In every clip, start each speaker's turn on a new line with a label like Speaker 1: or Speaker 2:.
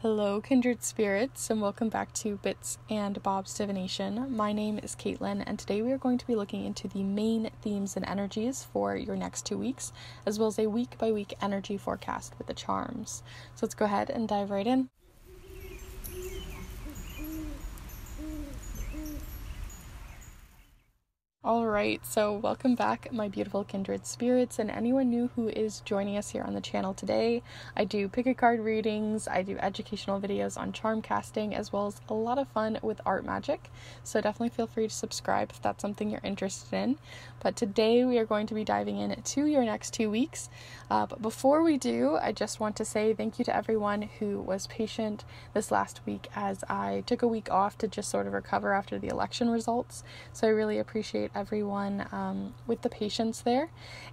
Speaker 1: Hello, kindred spirits, and welcome back to Bits and Bob's Divination. My name is Caitlin, and today we are going to be looking into the main themes and energies for your next 2 weeks, as well as a week-by-week energy forecast with the charms. So let's go ahead and dive right in. Alright, so welcome back, my beautiful kindred spirits, and anyone new who is joining us here on the channel today. I do pick a card readings, I do educational videos on charm casting, as well as a lot of fun with art magic, so definitely feel free to subscribe if that's something you're interested in. But today we are going to be diving into your next 2 weeks. But before we do, I just want to say thank you to everyone who was patient this last week as I took a week off to just sort of recover after the election results. So I really appreciate everyone with the patience there.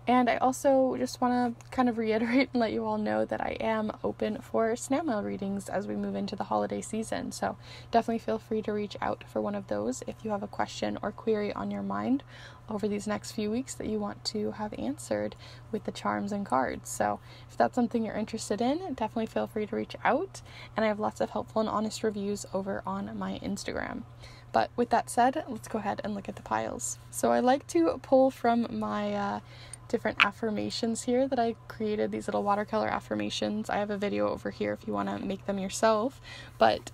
Speaker 1: And I also just want to kind of reiterate and let you all know that I am open for snail mail readings as we move into the holiday season. So definitely feel free to reach out for one of those if you have a question or query on your mind over these next few weeks that you want to have answered with the charms and cards. So if that's something you're interested in, definitely feel free to reach out. And I have lots of helpful and honest reviews over on my Instagram. But with that said, let's go ahead and look at the piles. So I like to pull from my different affirmations here that I created, these little watercolor affirmations. I have a video over here if you want to make them yourself. But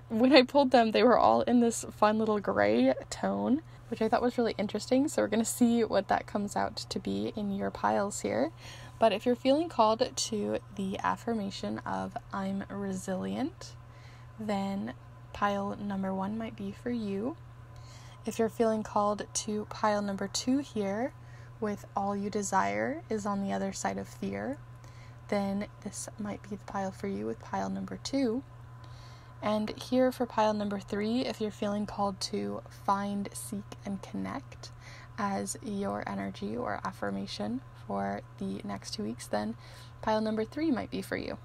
Speaker 1: when I pulled them, they were all in this fun little gray tone, which I thought was really interesting. So we're going to see what that comes out to be in your piles here. But if you're feeling called to the affirmation of I'm resilient, then pile number 1 might be for you. If you're feeling called to pile number 2 here, with all you desire is on the other side of fear, then this might be the pile for you with pile number 2. And here for pile number 3, if you're feeling called to find, seek, and connect as your energy or affirmation for the next 2 weeks, then pile number 3 might be for you.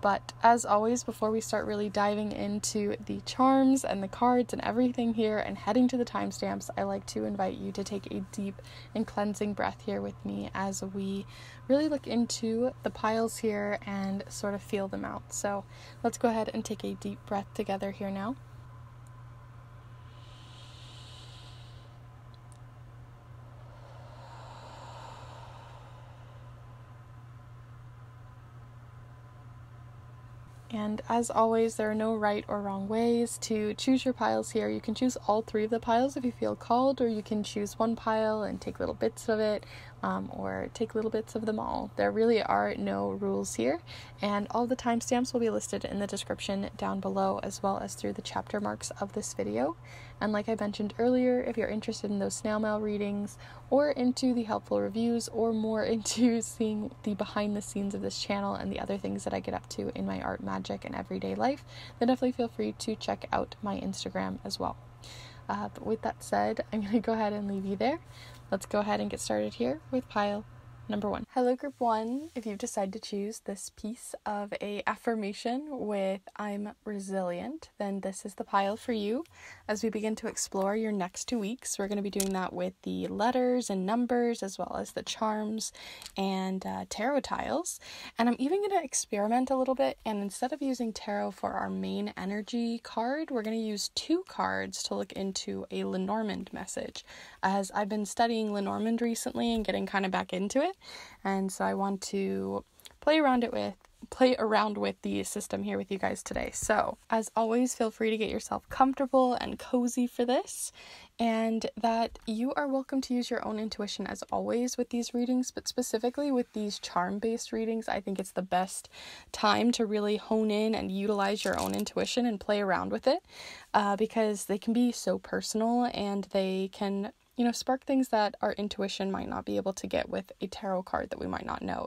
Speaker 1: But as always, before we start really diving into the charms and the cards and everything here and heading to the timestamps, I like to invite you to take a deep and cleansing breath here with me as we really look into the piles here and sort of feel them out. So let's go ahead and take a deep breath together here now. And as always, there are no right or wrong ways to choose your piles here. You can choose all 3 of the piles if you feel called, or you can choose one pile and take little bits of it, or take little bits of them all. There really are no rules here, and all the timestamps will be listed in the description down below, as well as through the chapter marks of this video. And like I mentioned earlier, if you're interested in those snail mail readings, or into the helpful reviews, or more into seeing the behind the scenes of this channel and the other things that I get up to in my art, magic, and everyday life, then definitely feel free to check out my Instagram as well. But with that said, I'm going to go ahead and leave you there. Let's go ahead and get started here with pile number 1. Hello, group 1. If you've decided to choose this piece of a affirmation with I'm resilient, then this is the pile for you. As we begin to explore your next 2 weeks, we're going to be doing that with the letters and numbers, as well as the charms and tarot tiles. And I'm even going to experiment a little bit, and instead of using tarot for our main energy card, we're going to use 2 cards to look into a Lenormand message, as I've been studying Lenormand recently and getting kind of back into it. And so I want to play around with the system here with you guys today. So as always, feel free to get yourself comfortable and cozy for this, and that you are welcome to use your own intuition as always with these readings, but specifically with these charm-based readings, I think it's the best time to really hone in and utilize your own intuition and play around with it, because they can be so personal and they can spark things that our intuition might not be able to get with a tarot card that we might not know,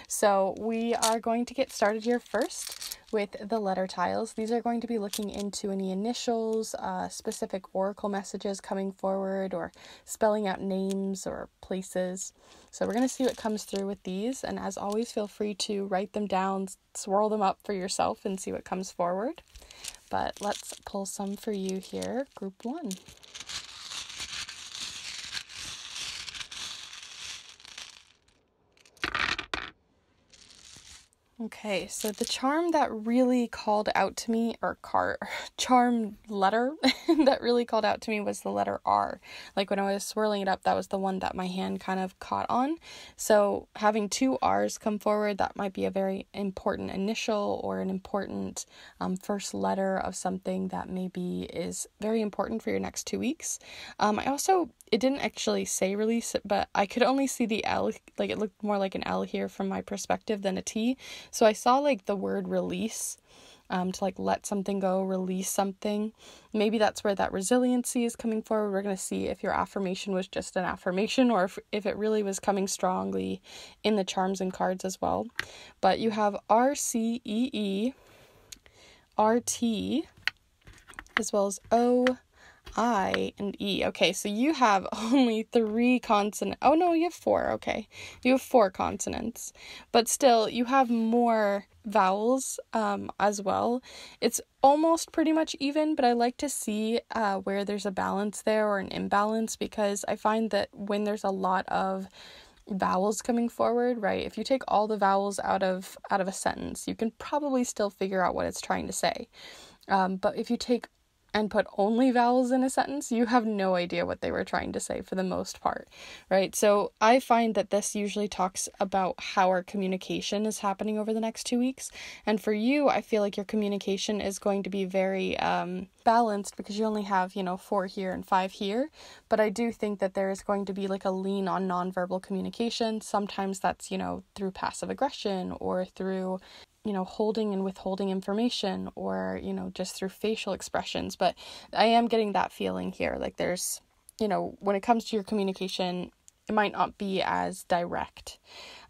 Speaker 1: So we are going to get started here first with the letter tiles. These are going to be looking into any initials, specific oracle messages coming forward, or spelling out names or places. So we're going to see what comes through with these. And as always, feel free to write them down, swirl them up for yourself, and see what comes forward. But let's pull some for you here, group 1. Okay, so the charm that really called out to me, charm letter that really called out to me was the letter R. Like when I was swirling it up, that was the one that my hand kind of caught on. So having two R's come forward, that might be a very important initial or an important first letter of something that maybe is very important for your next 2 weeks. It didn't actually say release, but I could only see the L, like it looked more like an L here from my perspective than a T. So I saw like the word release, to like let something go, release something. Maybe that's where that resiliency is coming forward. We're going to see if your affirmation was just an affirmation or if it really was coming strongly in the charms and cards as well. But you have RCEE, RT, as well as O, I, and E. Okay, so you have only 3 consonants. Oh no, you have 4. Okay, you have 4 consonants, but still you have more vowels as well. It's almost pretty much even, but I like to see where there's a balance there or an imbalance, because I find that when there's a lot of vowels coming forward, right, if you take all the vowels out of a sentence, you can probably still figure out what it's trying to say. But if you take and put only vowels in a sentence, you have no idea what they were trying to say for the most part, right? So I find that this usually talks about how our communication is happening over the next 2 weeks. And for you, I feel like your communication is going to be very balanced, because you only have, 4 here and 5 here. But I do think that there is going to be like a lean on nonverbal communication. Sometimes that's, through passive aggression or through holding and withholding information, or, just through facial expressions. But I am getting that feeling here. Like there's, when it comes to your communication, it might not be as direct.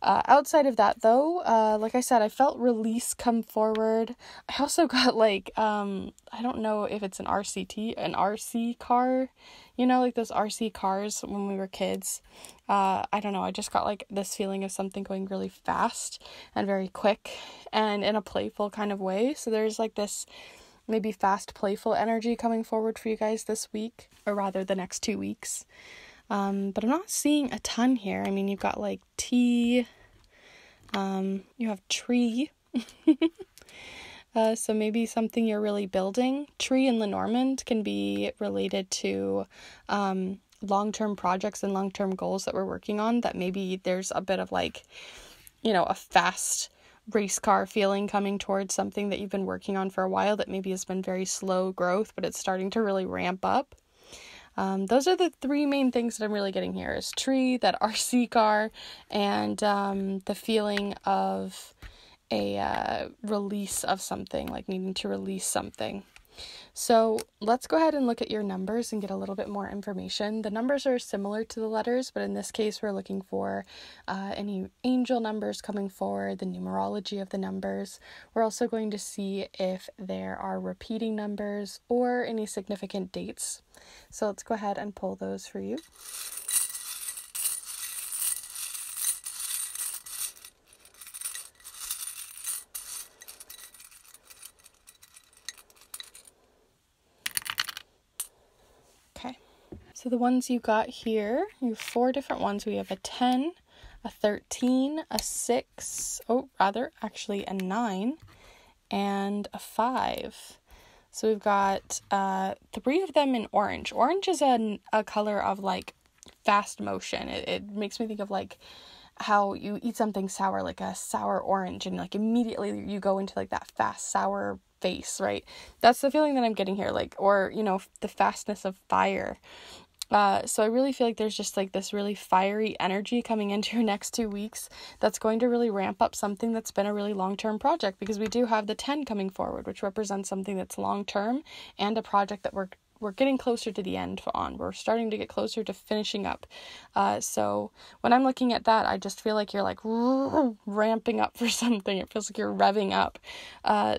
Speaker 1: Outside of that though, like I said, I felt release come forward. I also got like, I don't know if it's an RC car, like those RC cars when we were kids. I don't know, I just got like this feeling of something going really fast and very quick and in a playful kind of way. So there's like this maybe fast, playful energy coming forward for you guys this week, or rather the next 2 weeks. But I'm not seeing a ton here. I mean, you've got like T, you have tree, so maybe something you're really building. Tree and Lenormand can be related to, long-term projects and long-term goals that we're working on, that maybe there's a bit of like, a fast race car feeling coming towards something that you've been working on for a while that maybe has been very slow growth, but it's starting to really ramp up. Those are the 3 main things that I'm really getting here, is tree, that RC car, and the feeling of a release of something, like needing to release something. So let's go ahead and look at your numbers and get a little bit more information. The numbers are similar to the letters, but in this case, we're looking for any angel numbers coming forward, the numerology of the numbers. We're also going to see if there are repeating numbers or any significant dates. So let's go ahead and pull those for you. So the ones you got here, you have 4 different ones. We have a 10, a 13, a 6, a 9, and a 5. So we've got 3 of them in orange. Orange is a color of like fast motion. It makes me think of like how you eat something sour, like a sour orange, and like immediately you go into like that fast sour face, right? That's the feeling that I'm getting here, like, or the fastness of fire. So I really feel like there's just like this really fiery energy coming into your next 2 weeks that's going to really ramp up something that's been a really long-term project, because we do have the 10 coming forward, which represents something that's long-term and a project that we're getting closer to the end on. We're starting to get closer to finishing up. So when I'm looking at that, I just feel like you're like ramping up for something. It feels like you're revving up.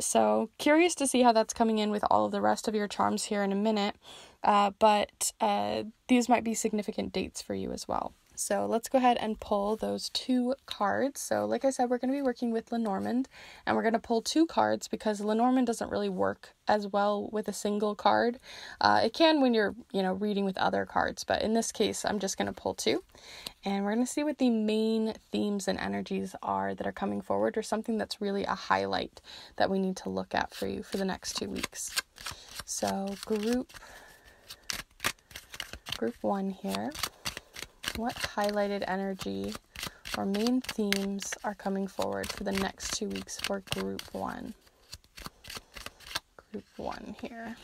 Speaker 1: So curious to see how that's coming in with all of the rest of your charms here in a minute. But these might be significant dates for you as well. So let's go ahead and pull those 2 cards. So like I said, we're going to be working with Lenormand, and we're going to pull 2 cards because Lenormand doesn't really work as well with a single card. It can when you're, reading with other cards, but in this case, I'm just going to pull 2. And we're going to see what the main themes and energies are that are coming forward, or something that's really a highlight that we need to look at for you for the next 2 weeks. So group 1 here. What highlighted energy or main themes are coming forward for the next 2 weeks for group 1? Group 1 here.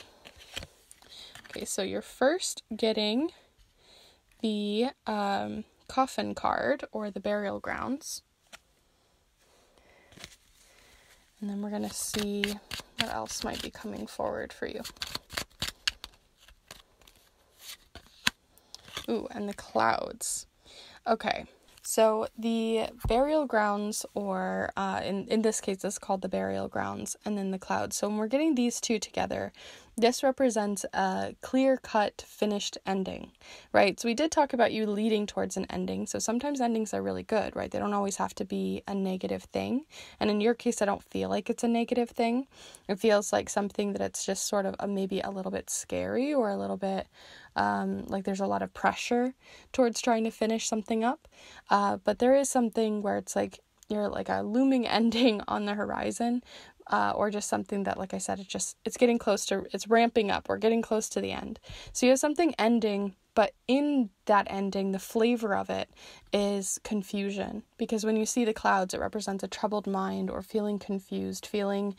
Speaker 1: Okay, so you're first getting the coffin card, or the burial grounds. And then we're going to see what else might be coming forward for you. Ooh, and the clouds. Okay, so the burial grounds, or in this case, this is called the burial grounds, and then the clouds. So when we're getting these two together, this represents a clear-cut, finished ending, right? So we did talk about you leading towards an ending. So sometimes endings are really good, right? They don't always have to be a negative thing. And in your case, I don't feel like it's a negative thing. It feels like something that it's just sort of maybe a little bit scary, or a little bit like there's a lot of pressure towards trying to finish something up. But there is something where it's like you're like a looming ending on the horizon. Or just something that, like I said, it's getting close to, it's ramping up. We're getting close to the end. So you have something ending, but in that ending, the flavor of it is confusion. Because when you see the clouds, it represents a troubled mind, or feeling confused, feeling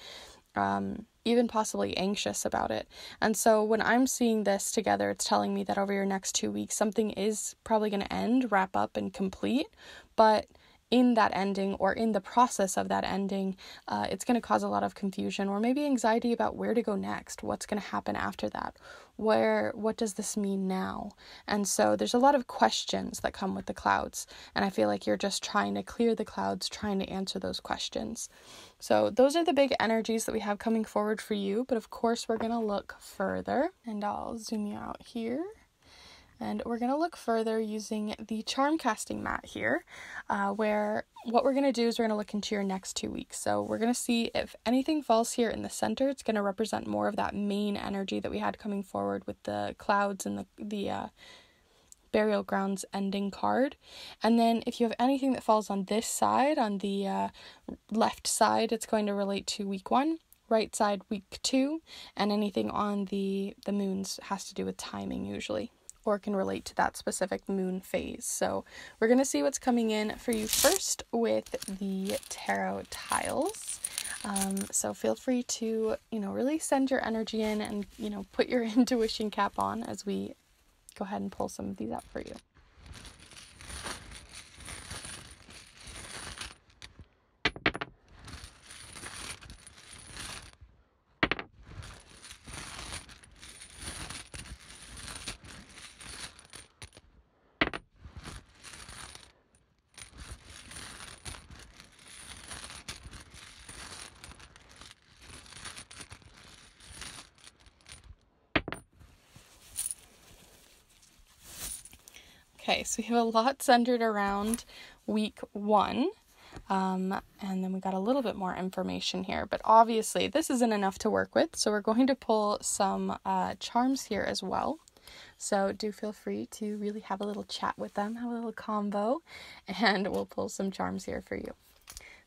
Speaker 1: even possibly anxious about it. And so when I'm seeing this together, it's telling me that over your next 2 weeks, something is probably going to end, wrap up, and complete. But in that ending, or in the process of that ending, it's going to cause a lot of confusion, or maybe anxiety about where to go next, what's going to happen after that, what does this mean now? And so there's a lot of questions that come with the clouds, and I feel like you're just trying to clear the clouds, trying to answer those questions. So those are the big energies that we have coming forward for you, but of course we're going to look further, and I'll zoom you out here. And we're going to look further using the charm casting mat here, where what we're going to do is we're going to look into your next 2 weeks. So we're going to see if anything falls here in the center. It's going to represent more of that main energy that we had coming forward with the clouds and the burial grounds ending card. And then if you have anything that falls on this side, on the left side, it's going to relate to week 1. Right side, week 2. And anything on the moons has to do with timing usually, or can relate to that specific moon phase. So we're going to see what's coming in for you first with the tarot tiles. So feel free to, really send your energy in and, put your intuition cap on as we go ahead and pull some of these out for you. Okay, so we have a lot centered around week 1, and then we got a little bit more information here, but obviously this isn't enough to work with, so we're going to pull some charms here as well. So do feel free to really have a little chat with them, have a little combo, and we'll pull some charms here for you.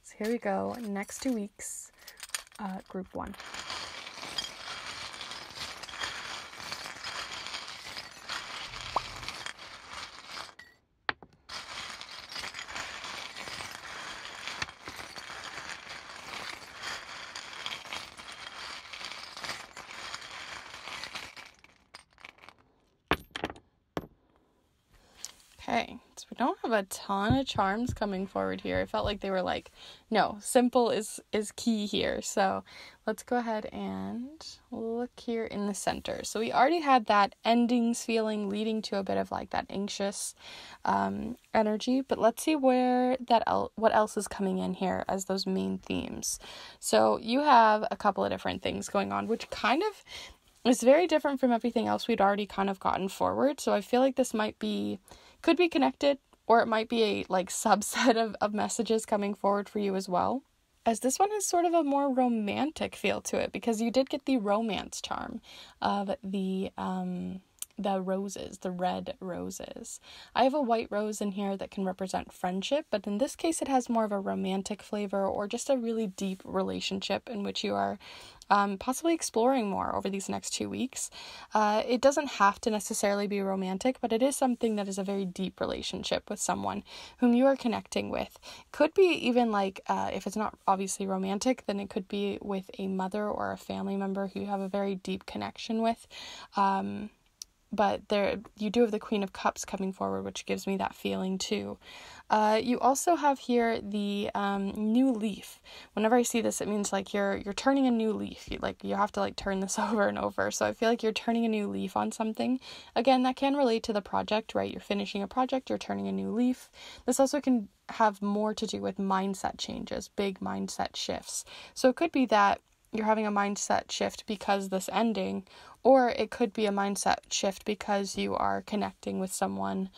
Speaker 1: So here we go, next 2 weeks, group 1. Okay, so we don't have a ton of charms coming forward here. I felt like they were like, no, simple is key here. So let's go ahead and look here in the center. So we already had that endings feeling leading to a bit of like that anxious energy, but let's see where what else is coming in here as those main themes. So you have a couple of different things going on, which kind of is very different from everything else we'd already kind of gotten forward. So I feel like this could be connected, or it might be a like subset of messages coming forward for you as well, as this one has sort of a more romantic feel to it, because you did get the romance charm of the roses, the red roses. I have a white rose in here that can represent friendship, but in this case it has more of a romantic flavor, or just a really deep relationship in which you are possibly exploring more over these next 2 weeks. It doesn't have to necessarily be romantic, but it is something that is a very deep relationship with someone whom you are connecting with. Could be even like, if it's not obviously romantic, then it could be with a mother or a family member who you have a very deep connection with. But there, you do have the Queen of Cups coming forward, which gives me that feeling too. You also have here the new leaf. Whenever I see this, it means like you're turning a new leaf. You have to like turn this over and over. So I feel like you're turning a new leaf on something. Again, that can relate to the project, right? You're finishing a project, you're turning a new leaf. This also can have more to do with mindset changes, big mindset shifts. So it could be that you're having a mindset shift because this ending, or it could be a mindset shift because you are connecting with someone,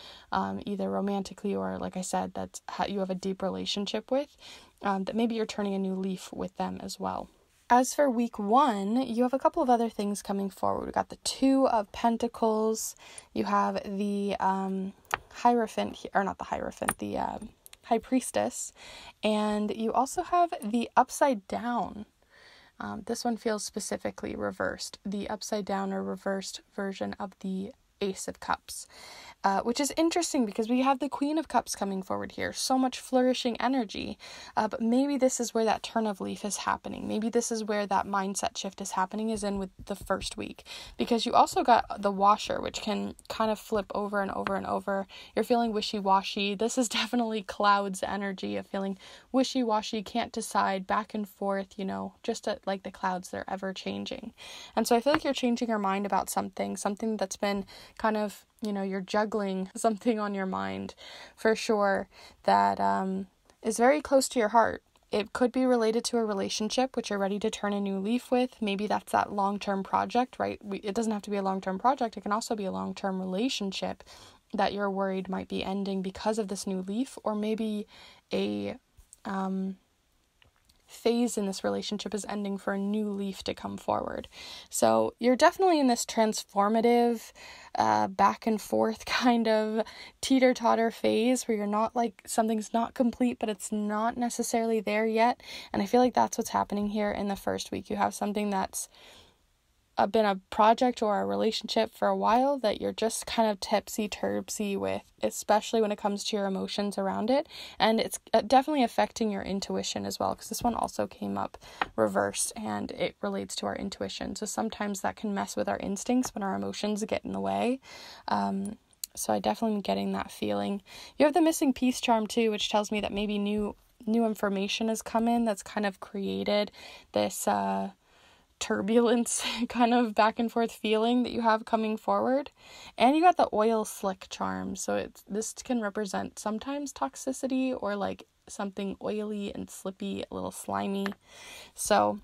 Speaker 1: either romantically or, like I said, that's how you have a deep relationship with, that maybe you're turning a new leaf with them as well. As for week 1, you have a couple of other things coming forward. We've got the Two of Pentacles. You have the Hierophant, or not the Hierophant, the High Priestess. And you also have the Upside Down. This one feels specifically reversed, the upside down or reversed version of the Ace of Cups, which is interesting because we have the Queen of Cups coming forward here. So much flourishing energy, but maybe this is where that turn of leaf is happening. Maybe this is where that mindset shift is happening, is in with the first week, because you also got the Washer, which can kind of flip over and over and over. You're feeling wishy-washy. This is definitely clouds energy of feeling wishy-washy, can't decide, back and forth, just like the clouds, they're ever changing. And so I feel like you're changing your mind about something that's been kind of, you're juggling something on your mind for sure that is very close to your heart. It could be related to a relationship which you're ready to turn a new leaf with. Maybe that's that long-term project, right? It doesn't have to be a long-term project. It can also be a long-term relationship that you're worried might be ending because of this new leaf, or maybe a phase in this relationship is ending for a new leaf to come forward. So you're definitely in this transformative, back and forth kind of teeter-totter phase where you're not like, something's not complete, but it's not necessarily there yet. And I feel like that's what's happening here in the first week. You have something that's been a project or a relationship for a while that you're just kind of tipsy-turvy with, especially when it comes to your emotions around it. And it's definitely affecting your intuition as well, because this one also came up reversed and it relates to our intuition. So sometimes that can mess with our instincts when our emotions get in the way. So I definitely am getting that feeling. You have the Missing Piece charm too, which tells me that maybe new information has come in that's kind of created this turbulence kind of back and forth feeling that you have coming forward. And you got the Oil Slick charm, so this can represent sometimes toxicity or like something oily and slippy, a little slimy. So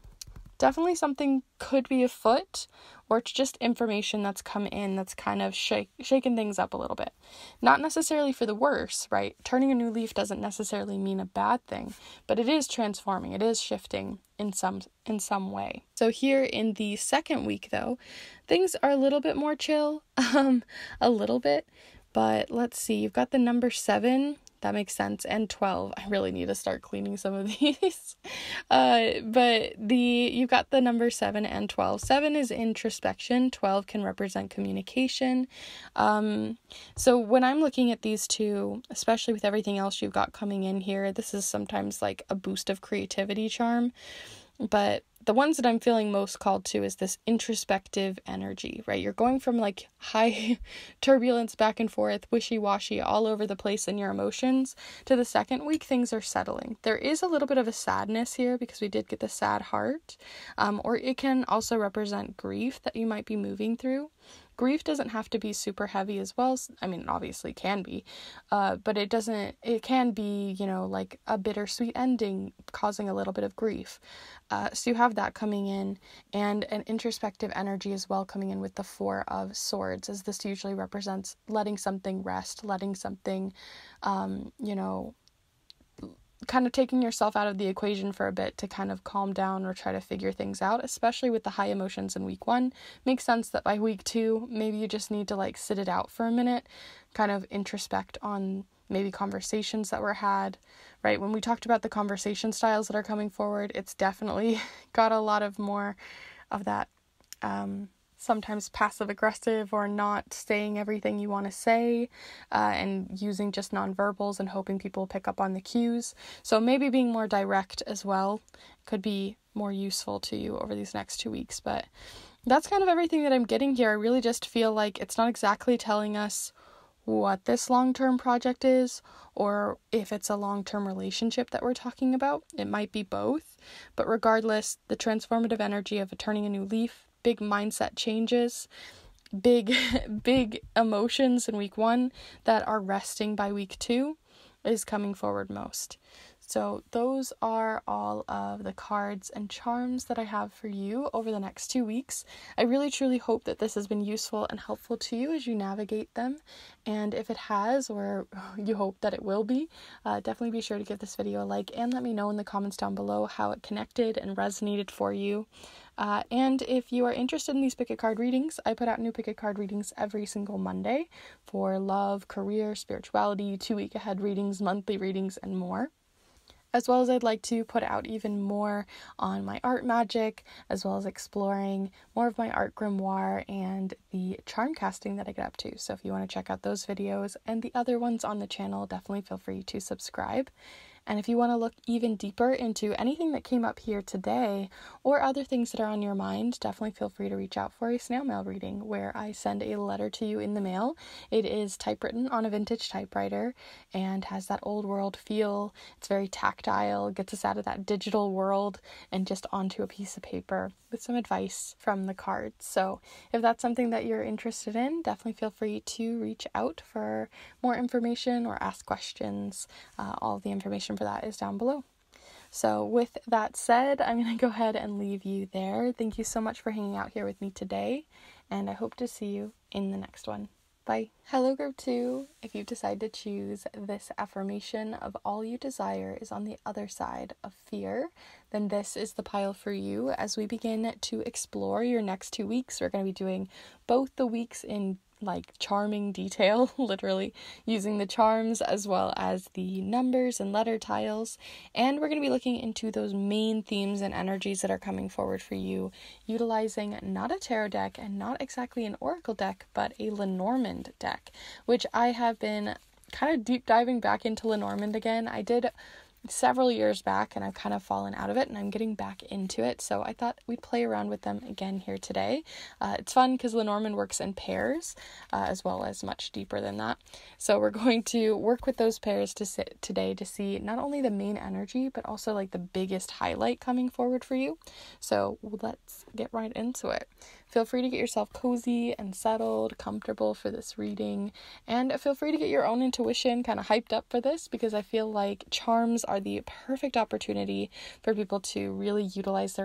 Speaker 1: definitely something could be afoot, or it's just information that's come in that's kind of shaking things up a little bit. Not necessarily for the worse, right? Turning a new leaf doesn't necessarily mean a bad thing, but it is transforming, it is shifting in some way. So here in the second week though, things are a little bit more chill, a little bit, but let's see, you've got the number 7. That makes sense. And 12. I really need to start cleaning some of these. But you've got the number 7 and 12. 7 is introspection. 12 can represent communication. So when I'm looking at these two, especially with everything else you've got coming in here, this is sometimes like a boost of creativity charm. But the ones that I'm feeling most called to is this introspective energy, right? You're going from like high turbulence back and forth, wishy-washy, all over the place in your emotions, to the second week, things are settling. There is a little bit of a sadness here because we did get the sad heart, or it can also represent grief that you might be moving through. Grief doesn't have to be super heavy as well. I mean, it obviously can be, but it can be, like a bittersweet ending causing a little bit of grief. So you have that coming in, and an introspective energy as well coming in with the 4 of Swords, as this usually represents letting something rest, letting something, kind of taking yourself out of the equation for a bit to kind of calm down or try to figure things out, especially with the high emotions in week 1. Makes sense that by week 2, maybe you just need to like sit it out for a minute, kind of introspect on maybe conversations that were had, right? When we talked about the conversation styles that are coming forward, it's definitely got a lot of more of that sometimes passive aggressive or not saying everything you want to say, and using just nonverbals and hoping people pick up on the cues. So maybe being more direct as well could be more useful to you over these next 2 weeks. But that's kind of everything that I'm getting here. I really just feel like it's not exactly telling us what this long-term project is, or if it's a long-term relationship that we're talking about. It might be both, but regardless, the transformative energy of turning a new leaf, big mindset changes, big emotions in week 1 that are resting by week 2 is coming forward most. So those are all of the cards and charms that I have for you over the next 2 weeks. I really truly hope that this has been useful and helpful to you as you navigate them. And if it has, or you hope that it will be, definitely be sure to give this video a like and let me know in the comments down below how it connected and resonated for you. And if you are interested in these pick a card readings, I put out new pick a card readings every single Monday for love, career, spirituality, 2-week ahead readings, monthly readings, and more. As well as I'd like to put out even more on my art magic, as well as exploring more of my art grimoire and the charm casting that I get up to. So if you want to check out those videos and the other ones on the channel, definitely feel free to subscribe. And if you want to look even deeper into anything that came up here today or other things that are on your mind, definitely feel free to reach out for a snail mail reading where I send a letter to you in the mail. It is typewritten on a vintage typewriter and has that old world feel. It's very tactile, gets us out of that digital world and just onto a piece of paper with some advice from the cards. So if that's something that you're interested in, definitely feel free to reach out for more information or ask questions. All the information for that is down below. So with that said, I'm going to go ahead and leave you there. Thank you so much for hanging out here with me today, and I hope to see you in the next one. Bye. Hello group 2. If you decide to choose this affirmation of all you desire is on the other side of fear, then this is the pile for you. As we begin to explore your next 2 weeks, we're going to be doing both the weeks in like charming detail, literally using the charms as well as the numbers and letter tiles, and we're going to be looking into those main themes and energies that are coming forward for you, utilizing not a tarot deck and not exactly an oracle deck, but a Lenormand deck, which I have been kind of deep diving back into Lenormand again. I did several years back and I've kind of fallen out of it and I'm getting back into it, so I thought we'd play around with them again here today. It's fun because Lenormand works in pairs as well as much deeper than that, so we're going to work with those pairs today to see not only the main energy but also like the biggest highlight coming forward for you. So let's get right into it. Feel free to get yourself cozy and settled, comfortable for this reading, and feel free to get your own intuition kind of hyped up for this, because I feel like charms are the perfect opportunity for people to really utilize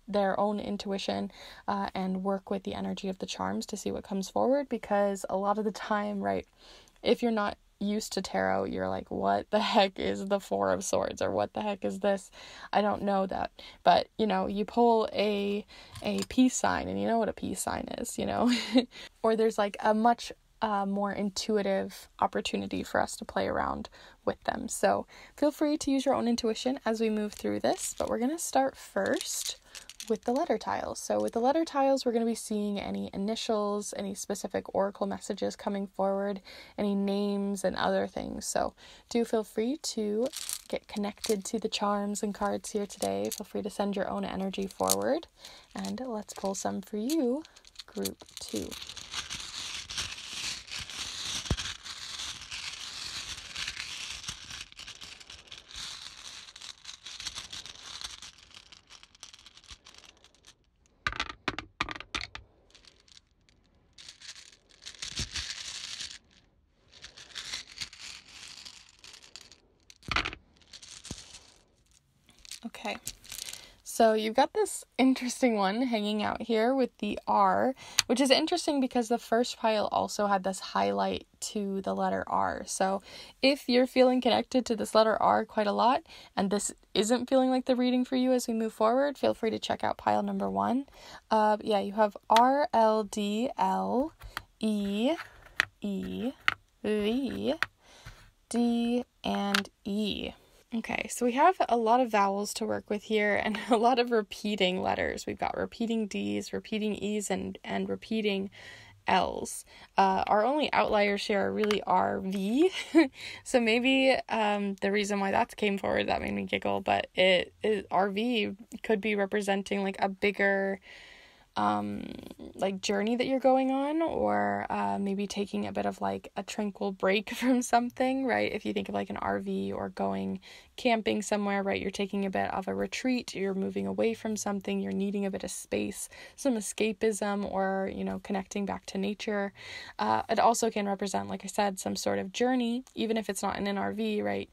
Speaker 1: their own intuition and work with the energy of the charms to see what comes forward, because a lot of the time, right, if you're not used to tarot, you're like, what the heck is the Four of Swords, or what the heck is this? I don't know that. But you pull a peace sign and you know what a peace sign is, or there's like a much more intuitive opportunity for us to play around with them. So feel free to use your own intuition as we move through this, but we're going to start first with the letter tiles. So with the letter tiles, we're going to be seeing any initials, any specific oracle messages coming forward, any names and other things. So do feel free to get connected to the charms and cards here today. Feel free to send your own energy forward, and let's pull some for you, group 2. Okay, So you've got this interesting one hanging out here with the R, which is interesting because the first pile also had this highlight to the letter R. So if you're feeling connected to this letter R quite a lot, and this isn't feeling like the reading for you as we move forward, feel free to check out pile number 1. You have R, L, D, L, E, E, V, D, and E. Okay, so we have a lot of vowels to work with here and a lot of repeating letters. We've got repeating Ds, repeating Es, and repeating Ls. Our only outliers here are really R, V. So maybe the reason why that came forward, that made me giggle, but RV could be representing like a bigger like journey that you're going on, or maybe taking a bit of like a tranquil break from something, right? If you think of like an RV or going camping somewhere, right? You're taking a bit of a retreat, you're moving away from something, you're needing a bit of space, some escapism, or, you know, connecting back to nature. It also can represent, like I said, some sort of journey, even if it's not in an RV, right?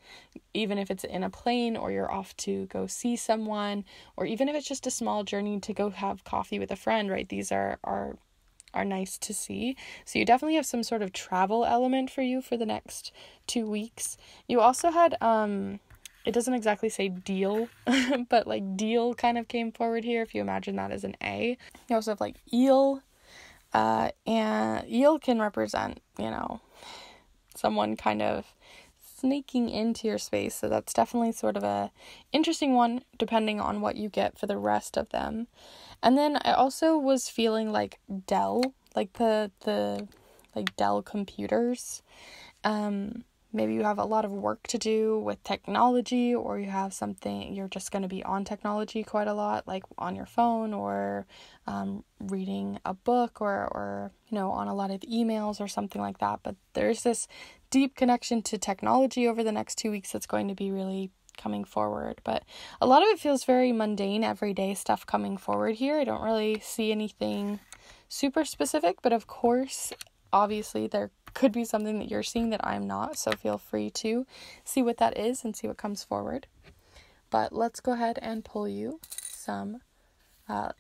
Speaker 1: Even if it's in a plane, or you're off to go see someone, or even if it's just a small journey to go have coffee with a friend, right? These are nice to see. So you definitely have some sort of travel element for you for the next 2 weeks. You also had, it doesn't exactly say deal, but like deal kind of came forward here, if you imagine that as an A. You also have like eel, and eel can represent, you know, someone kind of sneaking into your space. So that's definitely sort of a interesting one, depending on what you get for the rest of them. And then I also was feeling like Dell, like the like Dell computers. Maybe you have a lot of work to do with technology, or you have something, you're just going to be on technology quite a lot, like on your phone, or reading a book, or you know, on a lot of emails or something like that. But there's this deep connection to technology over the next 2 weeks that's going to be really coming forward. But a lot of it feels very mundane, everyday stuff coming forward here. I don't really see anything super specific, but of course, obviously there could be something that you're seeing that I'm not, so feel free to see what that is and see what comes forward. But let's go ahead and pull you some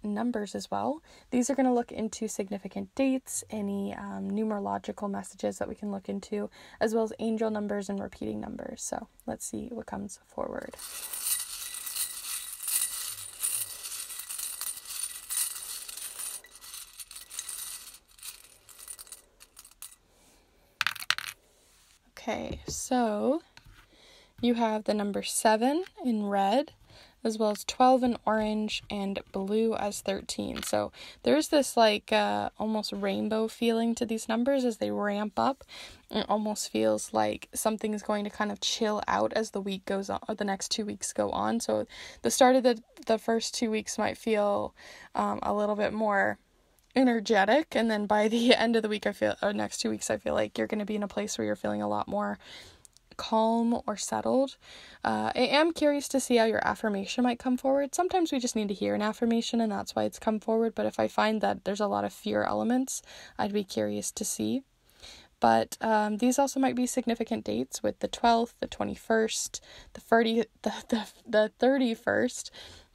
Speaker 1: numbers as well. These are going to look into significant dates, any numerological messages that we can look into, as well as angel numbers and repeating numbers. So let's see what comes forward. Okay, so you have the number 7 in red, as well as 12 in orange, and blue as 13. So there's this like almost rainbow feeling to these numbers as they ramp up. It almost feels like something is going to kind of chill out as the week goes on, or the next 2 weeks go on. So the start of the first 2 weeks might feel a little bit more energetic, and then by the end of the week, next 2 weeks, I feel like you're going to be in a place where you're feeling a lot more calm or settled. I am curious to see how your affirmation might come forward. Sometimes we just need to hear an affirmation, and that's why it's come forward. But if I find that there's a lot of fear elements, I'd be curious to see. But these also might be significant dates with the 12th, the 21st, the 31st,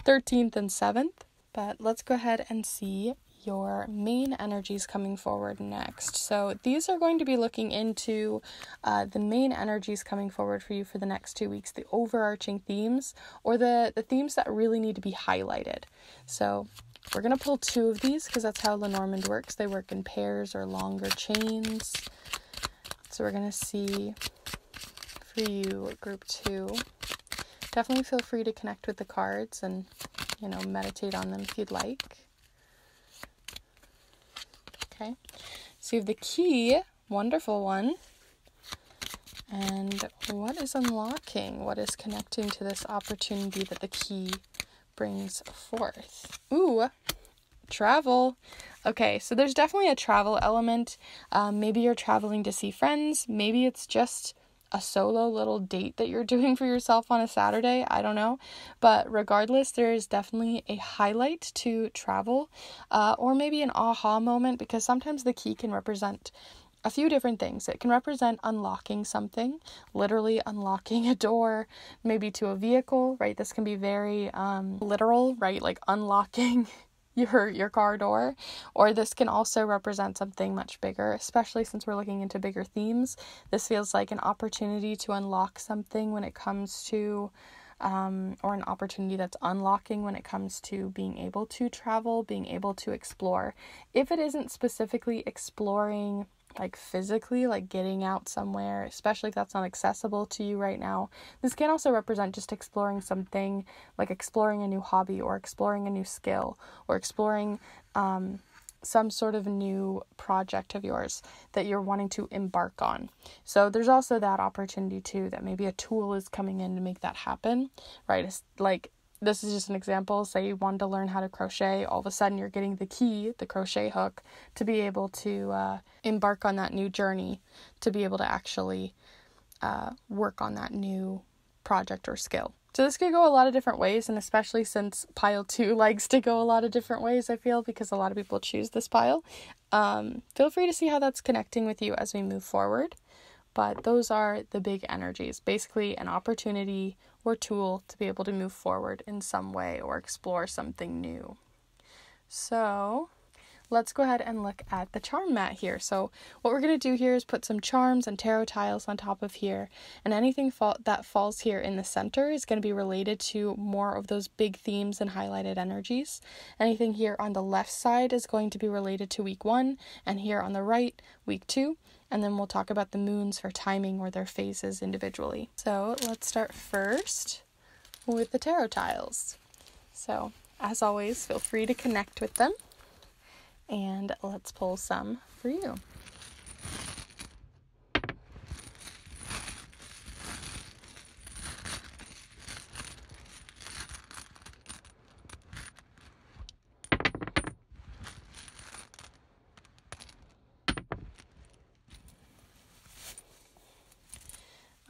Speaker 1: 13th, and 7th. But let's go ahead and see your main energies coming forward next. So these are going to be looking into the main energies coming forward for you for the next 2 weeks, the overarching themes, or the themes that really need to be highlighted. So we're going to pull 2 of these because that's how Lenormand works. They work in pairs or longer chains. So we're going to see for you group 2. Definitely feel free to connect with the cards and, you know, meditate on them if you'd like. Okay, so you have the key, wonderful one, and what is unlocking? What is connecting to this opportunity that the key brings forth? Ooh, travel. Okay, so there's definitely a travel element. Maybe you're traveling to see friends, maybe it's just a solo little date that you're doing for yourself on a Saturday. I don't know. But regardless, there is definitely a highlight to travel, or maybe an aha moment, because sometimes the key can represent a few different things. It can represent unlocking something, literally unlocking a door, maybe to a vehicle, right? This can be very literal, right? Like unlocking your car door. Or this can also represent something much bigger, especially since we're looking into bigger themes. This feels like an opportunity to unlock something when it comes to or an opportunity that's unlocking when it comes to being able to travel, being able to explore. If it isn't specifically exploring like physically, like getting out somewhere, especially if that's not accessible to you right now, this can also represent just exploring something, like exploring a new hobby or exploring a new skill or exploring some sort of new project of yours that you're wanting to embark on. So there's also that opportunity too, that maybe a tool is coming in to make that happen, right? It's like, this is just an example. Say you wanted to learn how to crochet, all of a sudden you're getting the key, the crochet hook, to be able to embark on that new journey, to be able to actually work on that new project or skill. So this could go a lot of different ways, and especially since pile 2 likes to go a lot of different ways, I feel, because a lot of people choose this pile. Feel free to see how that's connecting with you as we move forward. But those are the big energies, basically an opportunity or tool to be able to move forward in some way or explore something new. So let's go ahead and look at the charm mat here. So what we're going to do here is put some charms and tarot tiles on top of here, and anything that falls here in the center is going to be related to more of those big themes and highlighted energies. Anything here on the left side is going to be related to week 1, and here on the right, week 2. And then we'll talk about the moons for timing or their phases individually. So let's start first with the tarot tiles. So as always, feel free to connect with them. And let's pull some for you.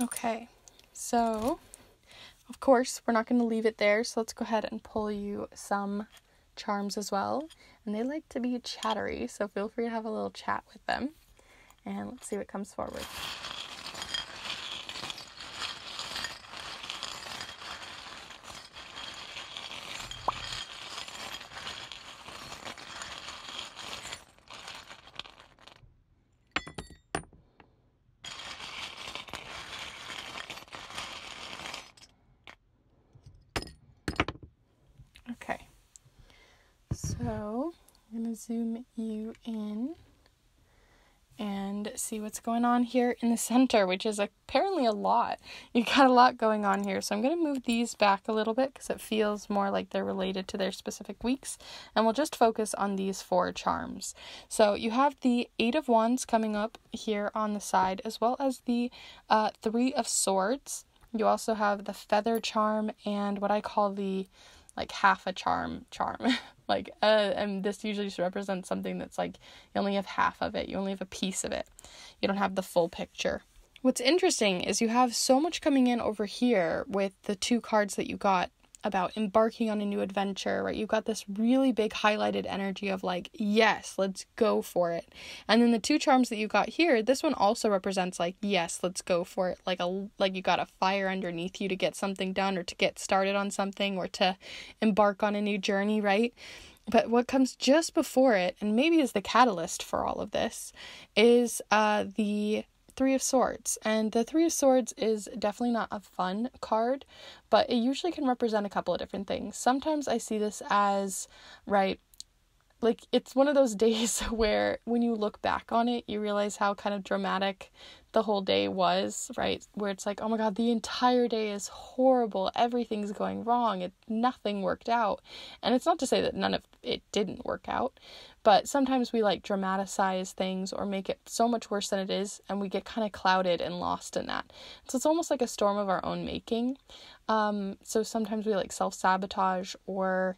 Speaker 1: Okay, so of course we're not going to leave it there, so let's go ahead and pull you some charms as well. And they like to be chattery, so feel free to have a little chat with them. And let's see what comes forward. Okay, so I'm going to zoom you in and see what's going on here in the center, which is apparently a lot. You've got a lot going on here. So I'm going to move these back a little bit because it feels more like they're related to their specific weeks. And we'll just focus on these 4 charms. So you have the 8 of Wands coming up here on the side, as well as the 3 of Swords. You also have the Feather charm and what I call the like half a charm. Like, and this usually just represents something that's like, you only have half of it. You only have a piece of it. You don't have the full picture. What's interesting is you have so much coming in over here with the 2 cards that you got about embarking on a new adventure, right? You've got this really big highlighted energy of like, yes, let's go for it. And then the 2 charms that you got here, this one also represents like, yes, let's go for it. Like you got a fire underneath you to get something done or to get started on something or to embark on a new journey, right? But what comes just before it, and maybe is the catalyst for all of this, is the 3 of Swords. And the 3 of Swords is definitely not a fun card, but it usually can represent a couple of different things. Sometimes I see this as, right, like it's one of those days where when you look back on it, you realize how kind of dramatic the whole day was, right? Where it's like, oh my God, the entire day is horrible. Everything's going wrong. Nothing worked out. And it's not to say that none of it didn't work out, but sometimes we like dramatize things or make it so much worse than it is, and we get kind of clouded and lost in that. So it's almost like a storm of our own making. So sometimes we like self-sabotage or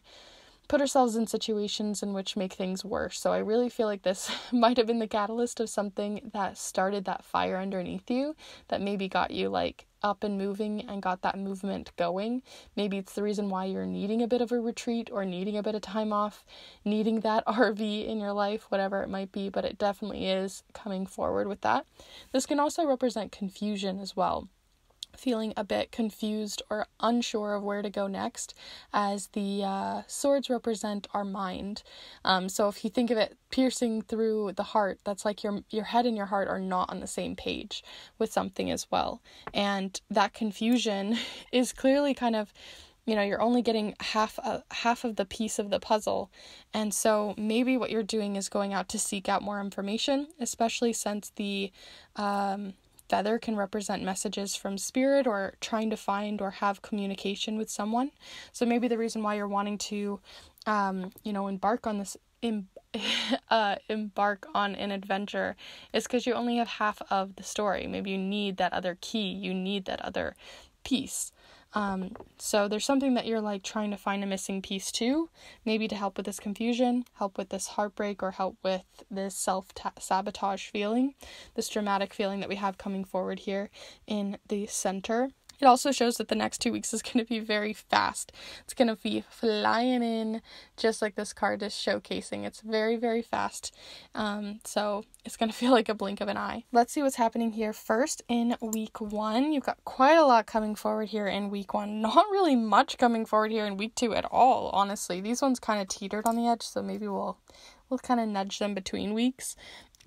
Speaker 1: put ourselves in situations in which make things worse. So I really feel like this might have been the catalyst of something that started that fire underneath you that maybe got you like up and moving and got that movement going. Maybe it's the reason why you're needing a bit of a retreat or needing a bit of time off, needing that RV in your life, whatever it might be, but it definitely is coming forward with that. This can also represent confusion as well. Feeling a bit confused or unsure of where to go next, as the swords represent our mind. So if you think of it piercing through the heart, that's like your head and your heart are not on the same page with something as well. And that confusion is clearly kind of, you're only getting half of the piece of the puzzle. And so maybe what you're doing is going out to seek out more information, especially since the feather can represent messages from spirit or trying to find or have communication with someone. So maybe the reason why you're wanting to, embark on this, embark on an adventure is because you only have half of the story. Maybe you need that other key, you need that other piece. So there's something that you're like trying to find a missing piece to, maybe to help with this confusion, help with this heartbreak, or help with this self-sabotage feeling, this dramatic feeling that we have coming forward here in the center. It also shows that the next 2 weeks is going to be very fast. It's going to be flying in, just like this card is showcasing. It's very, very fast. So it's going to feel like a blink of an eye. Let's see what's happening here first in week 1. You've got quite a lot coming forward here in week 1. Not really much coming forward here in week 2 at all, honestly. These ones kind of teetered on the edge, so maybe we'll kind of nudge them between weeks.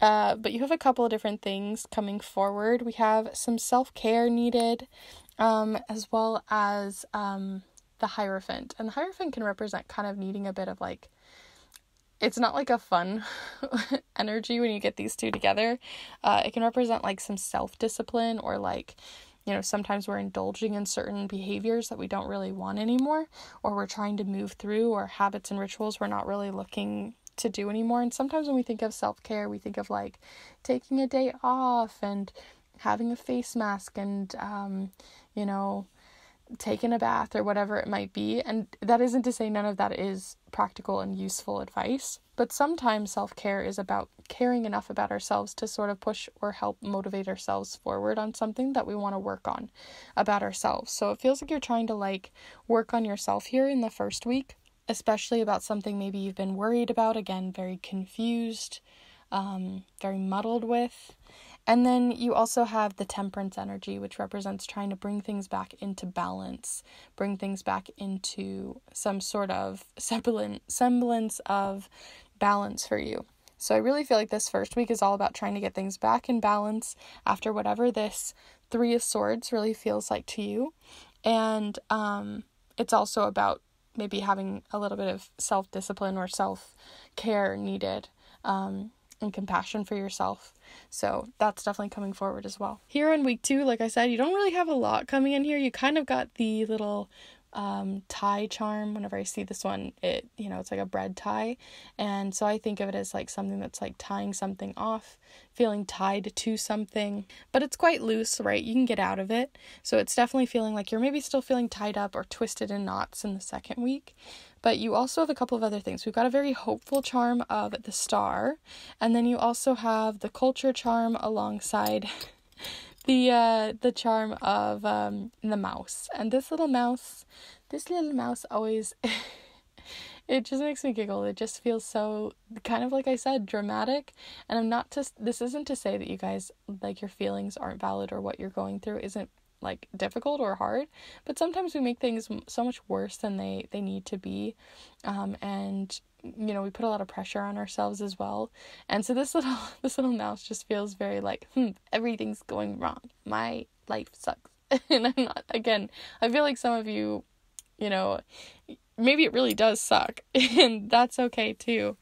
Speaker 1: But you have a couple of different things coming forward. We have some self-care needed, as well as the Hierophant. And the Hierophant can represent kind of needing a bit of like, it's not like a fun energy when you get these two together. It can represent like some self-discipline, or like, sometimes we're indulging in certain behaviors that we don't really want anymore, or we're trying to move through, or habits and rituals we're not really looking to do anymore. And sometimes when we think of self-care, we think of like taking a day off and having a face mask and taking a bath or whatever it might be. And that isn't to say none of that is practical and useful advice, but sometimes self-care is about caring enough about ourselves to sort of push or help motivate ourselves forward on something that we want to work on about ourselves. So it feels like you're trying to like work on yourself here in the first week, especially about something maybe you've been worried about, again, very confused, very muddled with. And then you also have the Temperance energy, which represents trying to bring things back into balance, bring things back into some sort of semblance of balance for you. So I really feel like this first week is all about trying to get things back in balance after whatever this 3 of Swords really feels like to you. And it's also about maybe having a little bit of self-discipline or self-care needed, and compassion for yourself. So that's definitely coming forward as well. Here in week 2, like I said, you don't really have a lot coming in here. You kind of got the little tie charm. Whenever I see this one, it's like a bread tie. And so I think of it as like something that's like tying something off, feeling tied to something, but it's quite loose, right? You can get out of it. So it's definitely feeling like you're maybe still feeling tied up or twisted in knots in the second week. But you also have a couple of other things. We've got a very hopeful charm of the Star, and then you also have the Culture charm alongside the charm of the Mouse. And this little mouse always it just makes me giggle. It just feels so, kind of like I said, dramatic. And this isn't to say that you guys, like, your feelings aren't valid or what you're going through isn't like difficult or hard, but sometimes we make things so much worse than they need to be, and we put a lot of pressure on ourselves as well. And so this little mouse just feels very like, everything's going wrong, my life sucks. And I'm not, again, I feel like some of you, maybe it really does suck, and that's okay too.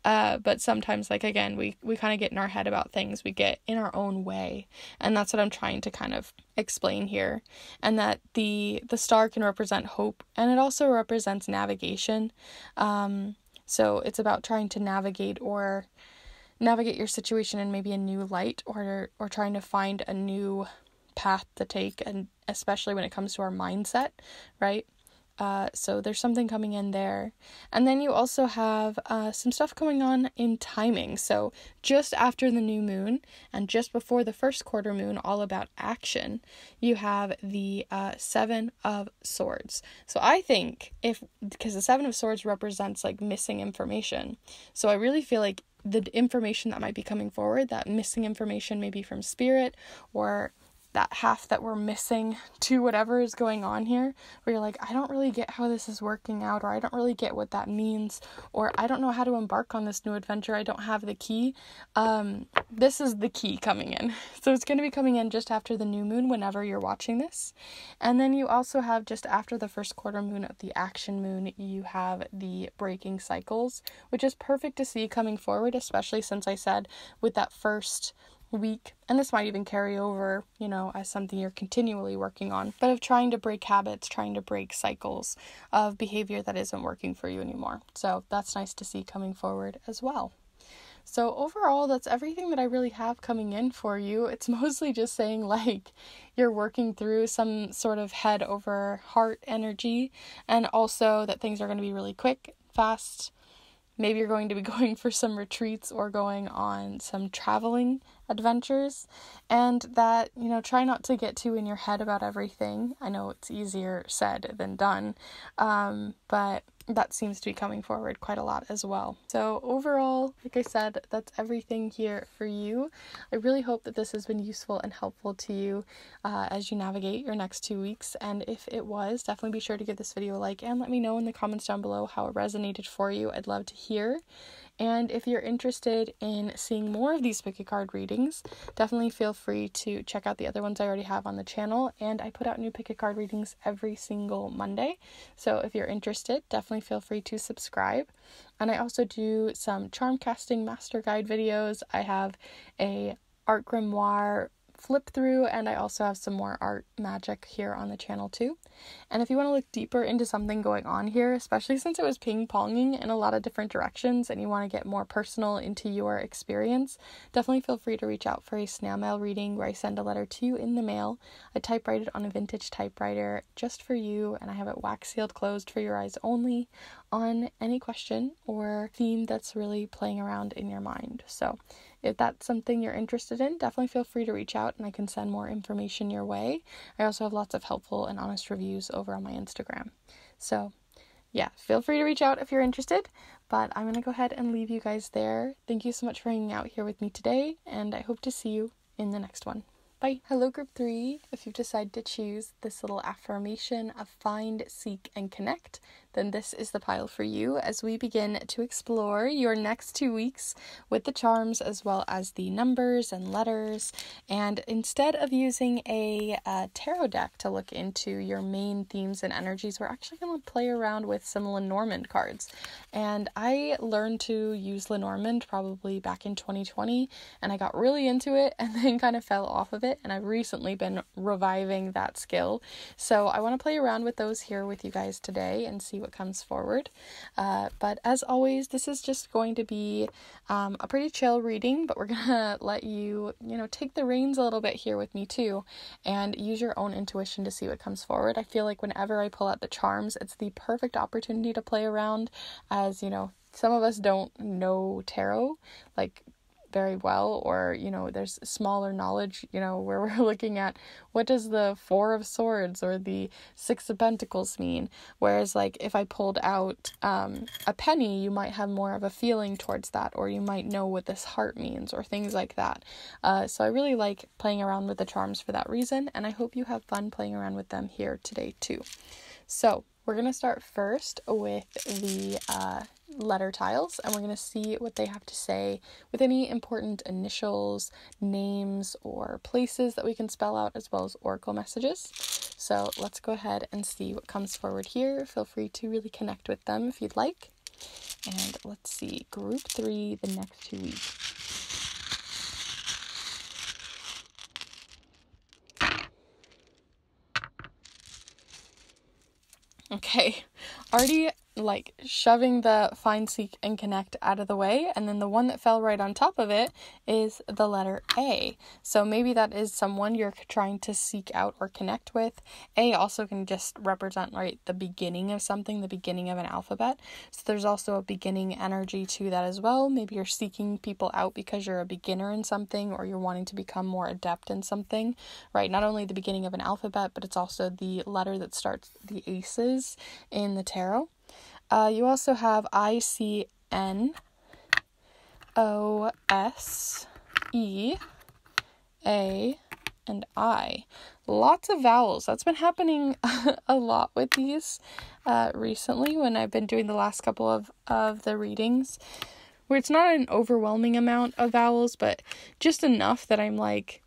Speaker 1: But sometimes, like, again, we kind of get in our head about things, we get in our own way, and that's what I'm trying to kind of explain here. And that the Star can represent hope, and it also represents navigation. So it's about trying to navigate your situation in maybe a new light, or trying to find a new path to take, and especially when it comes to our mindset, right? So there's something coming in there. And then you also have some stuff going on in timing. So just after the new moon and just before the first quarter moon, all about action, you have the Seven of Swords. So I think because the Seven of Swords represents like missing information. So I really feel like the information that might be coming forward, that missing information maybe from spirit, or that half that we're missing to whatever is going on here, where you're like, I don't really get how this is working out, or I don't really get what that means, or I don't know how to embark on this new adventure, I don't have the key. This is the key coming in. So it's going to be coming in just after the new moon whenever you're watching this. And then you also have just after the first quarter moon of the action moon, you have the breaking cycles, which is perfect to see coming forward, especially since I said with that first week, and this might even carry over, as something you're continually working on, but of trying to break habits, trying to break cycles of behavior that isn't working for you anymore. So that's nice to see coming forward as well. So overall, that's everything that I really have coming in for you. It's mostly just saying like you're working through some sort of head over heart energy, and also that things are going to be really quick, fast. Maybe you're going to be going for some retreats or going on some traveling adventures, and that, try not to get too in your head about everything. I know it's easier said than done, but that seems to be coming forward quite a lot as well. So overall, like I said, that's everything here for you. I really hope that this has been useful and helpful to you as you navigate your next 2 weeks. And if it was, definitely be sure to give this video a like and let me know in the comments down below how it resonated for you. I'd love to hear. And if you're interested in seeing more of these pick a card readings, definitely feel free to check out the other ones I already have on the channel. And I put out new pick a card readings every single Monday. So if you're interested, definitely feel free to subscribe. And I also do some charm casting master guide videos. I have a art grimoire flip through, and I also have some more art magic here on the channel too. And if you want to look deeper into something going on here, especially since it was ping-ponging in a lot of different directions and you want to get more personal into your experience, definitely feel free to reach out for a snail mail reading where I send a letter to you in the mail. I typewrite it on a vintage typewriter just for you, and I have it wax sealed closed for your eyes only on any question or theme that's really playing around in your mind. So if that's something you're interested in, definitely feel free to reach out and I can send more information your way. I also have lots of helpful and honest reviews over on my Instagram. So yeah, feel free to reach out if you're interested, but I'm going to go ahead and leave you guys there. Thank you so much for hanging out here with me today, and I hope to see you in the next one. Bye. Hello, group 3. If you've decided to choose this little affirmation of find, seek, and connect, then this is the pile for you as we begin to explore your next 2 weeks with the charms as well as the numbers and letters. And instead of using a tarot deck to look into your main themes and energies, we're actually going to play around with some Lenormand cards. And I learned to use Lenormand probably back in 2020, and I got really into it and then kind of fell off of it, and I've recently been reviving that skill. So I want to play around with those here with you guys today and see what comes forward. But as always, this is just going to be a pretty chill reading, but we're gonna let you, take the reins a little bit here with me too, and use your own intuition to see what comes forward. I feel like whenever I pull out the charms, it's the perfect opportunity to play around, as some of us don't know tarot like very well, or there's smaller knowledge where we're looking at what does the Four of Swords or the Six of Pentacles mean, whereas like if I pulled out a penny, you might have more of a feeling towards that, or you might know what this heart means or things like that. So I really like playing around with the charms for that reason, and I hope you have fun playing around with them here today too. So we're going to start first with the letter tiles, and we're going to see what they have to say with any important initials, names, or places that we can spell out, as well as oracle messages. So let's go ahead and see what comes forward here. Feel free to really connect with them if you'd like. And let's see, group 3, the next 2 weeks. Okay, already like shoving the find, seek, and connect out of the way, and then the one that fell right on top of it is the letter A. So maybe that is someone you're trying to seek out or connect with. A also can just represent, right, the beginning of something, the beginning of an alphabet. So there's also a beginning energy to that as well. Maybe you're seeking people out because you're a beginner in something, or you're wanting to become more adept in something, right? Not only the beginning of an alphabet, but it's also the letter that starts the aces in the tarot. You also have ICNOSE, A, and I. Lots of vowels. That's been happening a lot with these recently when I've been doing the last couple of the readings, where it's not an overwhelming amount of vowels, but just enough that I'm like,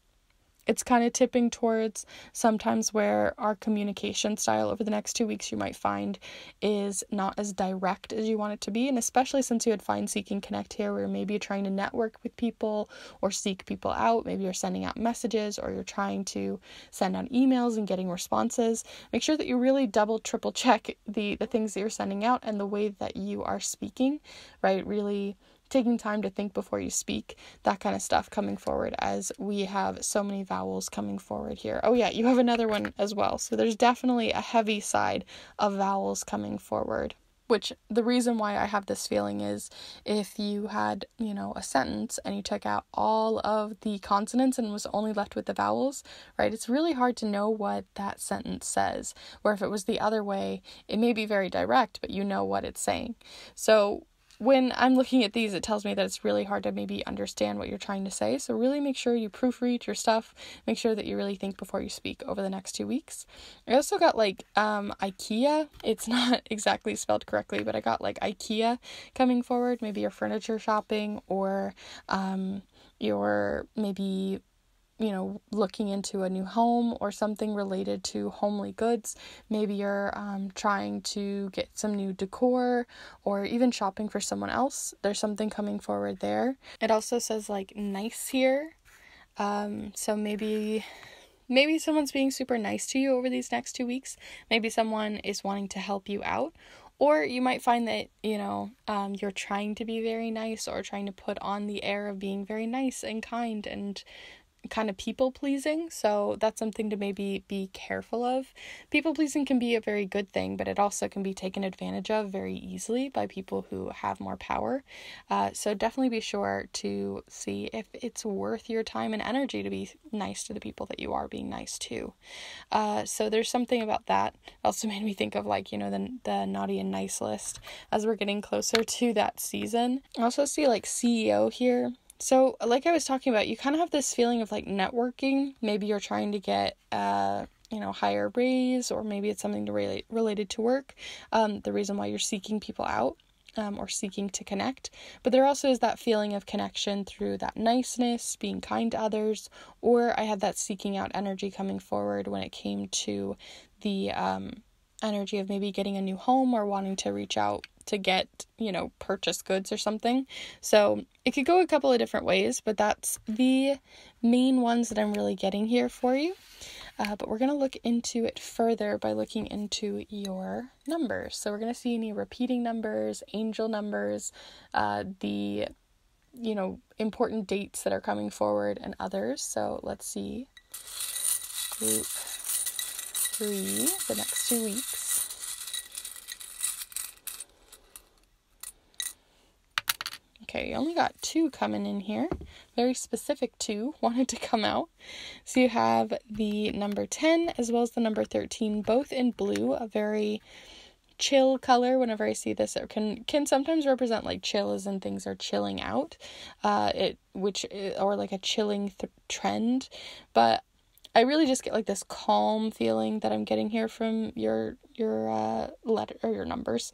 Speaker 1: it's kind of tipping towards sometimes where our communication style over the next 2 weeks you might find is not as direct as you want it to be. And especially since you had find, seek, and connect here, where maybe you're trying to network with people or seek people out. Maybe you're sending out messages, or you're trying to send out emails and getting responses. Make sure that you really double, triple check the things that you're sending out and the way that you are speaking, right? Really taking time to think before you speak, that kind of stuff coming forward, as we have so many vowels coming forward here. Oh yeah, you have another one as well. So there's definitely a heavy side of vowels coming forward, which the reason why I have this feeling is if you had, a sentence and you took out all of the consonants and was only left with the vowels, right? It's really hard to know what that sentence says. Where if it was the other way, it may be very direct, but you know what it's saying. So when I'm looking at these, it tells me that it's really hard to maybe understand what you're trying to say. So really make sure you proofread your stuff. Make sure that you really think before you speak over the next 2 weeks. I also got IKEA. It's not exactly spelled correctly, but I got IKEA coming forward. Maybe you're furniture shopping, or you're maybe looking into a new home or something related to homely goods. Maybe you're trying to get some new decor, or even shopping for someone else. There's something coming forward there. It also says nice here. So maybe someone's being super nice to you over these next 2 weeks. Maybe someone is wanting to help you out. Or you might find that, you're trying to be very nice, or trying to put on the air of being very nice and kind and kind of people pleasing. So that's something to maybe be careful of. People pleasing can be a very good thing, but it also can be taken advantage of very easily by people who have more power. So definitely be sure to see if it's worth your time and energy to be nice to the people that you are being nice to. So there's something about that. It also made me think of the naughty and nice list as we're getting closer to that season. I also see CEO here. So like I was talking about, you kind of have this feeling of networking. Maybe you're trying to get higher raise, or maybe it's something related to work. The reason why you're seeking people out, or seeking to connect. But there also is that feeling of connection through that niceness, being kind to others, or I had that seeking out energy coming forward when it came to the energy of maybe getting a new home, or wanting to reach out to get, purchase goods or something. So it could go a couple of different ways, but that's the main ones that I'm really getting here for you. But we're going to look into it further by looking into your numbers. So we're going to see any repeating numbers, angel numbers, the, important dates that are coming forward, and others. So let's see group 3, the next 2 weeks. Okay, you only got 2 coming in here. Very specific 2 wanted to come out. So you have the number 10 as well as the number 13, both in blue, a very chill color. Whenever I see this, it can sometimes represent chill, as in things are chilling out, or a chilling trend. But I really just get this calm feeling that I'm getting here from your letter or your numbers.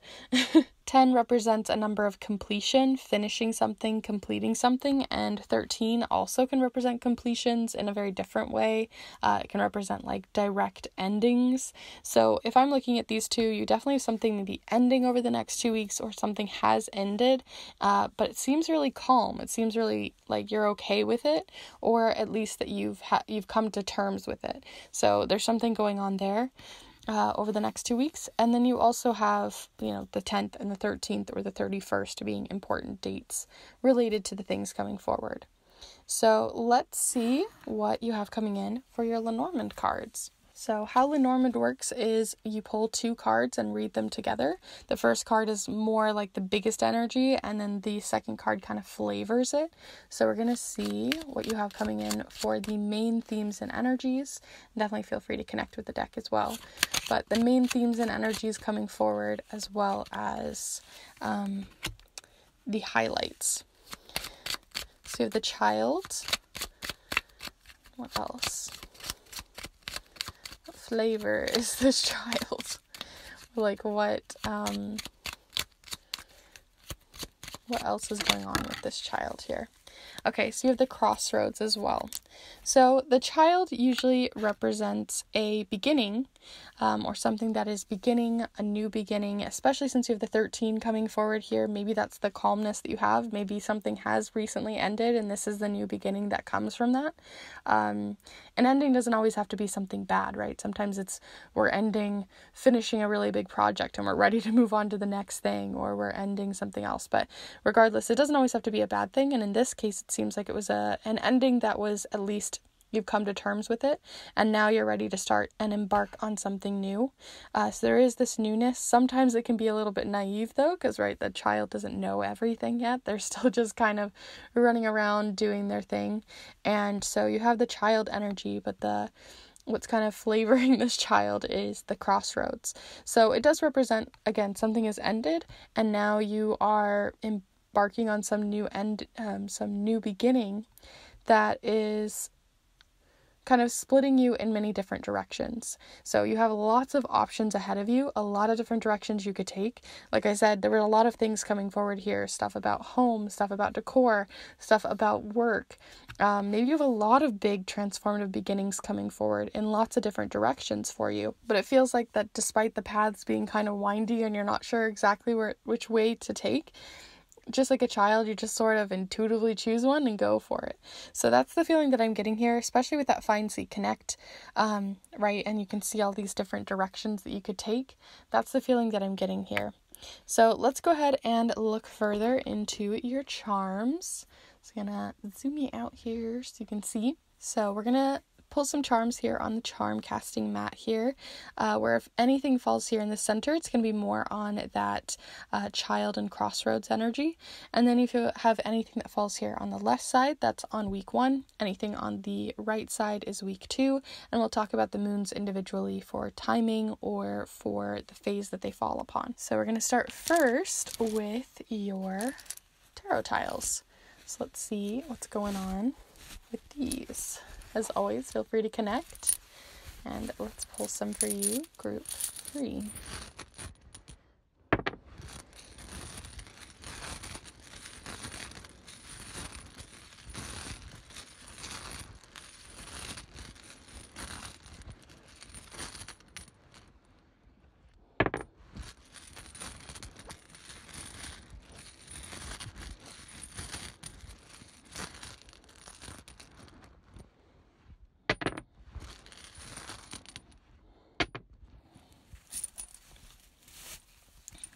Speaker 1: 10 represents a number of completion, finishing something, completing something, and 13 also can represent completions in a very different way. It can represent direct endings. So if I'm looking at these 2, you definitely have something maybe ending over the next 2 weeks, or something has ended, but it seems really calm. It seems really you're okay with it, or at least that you've come to terms with it. So there's something going on there. over the next 2 weeks. And then you also have, the 10th and the 13th or the 31st being important dates related to the things coming forward. So let's see what you have coming in for your Lenormand cards. So how Lenormand works is you pull 2 cards and read them together. The first card is more like the biggest energy, and then the second card kind of flavors it. So we're going to see what you have coming in for the main themes and energies. Definitely feel free to connect with the deck as well. But the main themes and energies coming forward, as well as the highlights. So you have the child. What else? What flavor is this child? Like what else is going on with this child here? Okay, so you have the crossroads as well. So the child usually represents a beginning, or something that is beginning, a new beginning, especially since you have the 13 coming forward here. Maybe that's the calmness that you have. Maybe something has recently ended and this is the new beginning that comes from that. An ending doesn't always have to be something bad, right? Sometimes we're finishing a really big project and we're ready to move on to the next thing, or we're ending something else. But regardless, it doesn't always have to be a bad thing. And in this case, it seems like it was an ending that was, at least you've come to terms with it, and now you're ready to start and embark on something new. So there is this newness. Sometimes it can be a little bit naive though, because the child doesn't know everything yet. They're still just kind of running around doing their thing. And so you have the child energy, but what's kind of flavoring this child is the crossroads. So it does represent, again, something has ended and now you are embarking on some new beginning that is kind of splitting you in many different directions. So you have lots of options ahead of you, a lot of different directions you could take. Like I said, there were a lot of things coming forward here, stuff about home, stuff about decor, stuff about work. Maybe you have a lot of big transformative beginnings coming forward in lots of different directions for you. But it feels like that despite the paths being kind of windy and you're not sure exactly which way to take, just like a child, you just sort of intuitively choose one and go for it. So that's the feeling that I'm getting here, especially with that find, seek, connect, right? And you can see all these different directions that you could take. That's the feeling that I'm getting here. So let's go ahead and look further into your charms. So I'm gonna zoom you out here so you can see. So we're gonna pull some charms here on the charm casting mat here, where if anything falls here in the center, it's going to be more on that child and crossroads energy. And then if you have anything that falls here on the left side, that's on week 1. Anything on the right side is week 2. And we'll talk about the moons individually for timing or for the phase that they fall upon. So we're going to start first with your tarot tiles. So let's see what's going on with these. As always, feel free to connect, and let's pull some for you, group 3.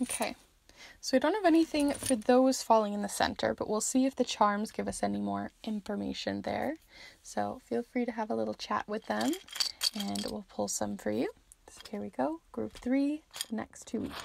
Speaker 1: Okay, so we don't have anything for those falling in the center, but we'll see if the charms give us any more information there. So feel free to have a little chat with them, and we'll pull some for you. So here we go, group 3, the next 2 weeks.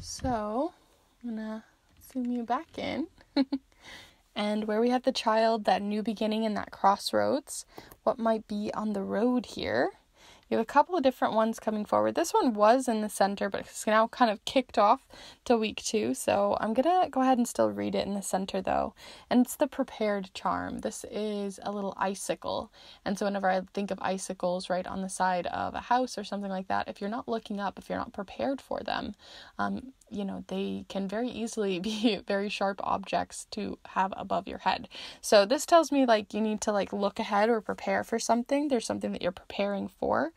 Speaker 1: So I'm gonna zoom you back in. And where we have the child, that new beginning and that crossroads, what might be on the road here? You have a couple of different ones coming forward. This one was in the center, but it's now kind of kicked off to week 2. So I'm going to go ahead and still read it in the center though. And it's the prepared charm. This is a little icicle. And so whenever I think of icicles right on the side of a house or something like that, if you're not looking up, if you're not prepared for them, they can very easily be very sharp objects to have above your head. So this tells me like you need to like look ahead or prepare for something. There's something that you're preparing for.